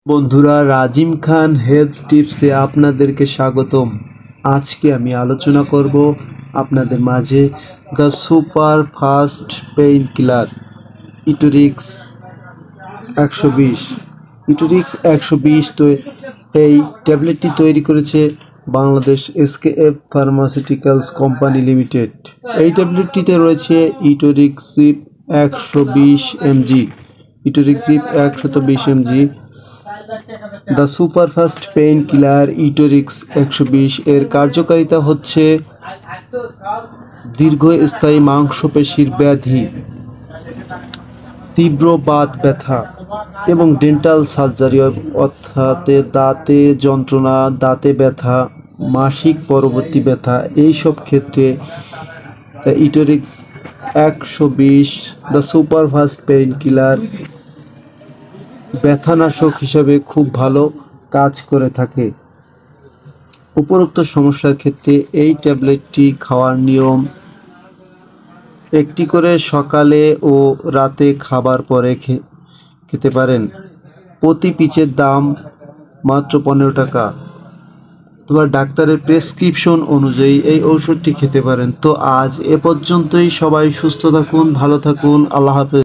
বন্ধুরা, রাজিম খান হেলথ টিপসে আপনাদেরকে স্বাগতম। আজকে আমি আলোচনা করব আপনাদের মাঝে the super fast pain killer Etorix 120। Etorix 120 তো এই ট্যাবলেটটি তৈরি করেছে Bangladesh SKF pharmaceuticals company limited. এই ট্যাবলেটটিতে রয়েছে etoricoxib 120 mg। Etoricoxib 120 mg the superfast pain killer Etorix 120 এর কার্যকারিতা হচ্ছে দীর্ঘস্থায়ী মাংসপেশির ব্যাধি, তীব্র বাত ব্যথা এবং ডেন্টাল সার্জারি অর্থাৎ দাঁতে যন্ত্রণা, দাঁতে ব্যথা, মাসিক পরবর্তী ব্যথা, এইসব ক্ষেত্রে the Etorix 120 the superfast pain killer ব্যথানাশক হিসাবে খুব ভালো কাজ করে থাকে। উপরোক্ত সমস্যার ক্ষেত্রে এই ট্যাবলেটটি খাওয়ার নিয়ম: একটি করে সকালে ও রাতে খাবার পরে খেতে পারেন। প্রতি পিচের দাম মাত্র 15 টাকা। তোমার ডাক্তারের প্রেসক্রিপশন অনুযায়ী এই ঔষধটি খেতে পারেন। তো আজ এ পর্যন্তই। সবাই সুস্থ থাকুন, ভালো থাকুন। আল্লাহ হাফেজ।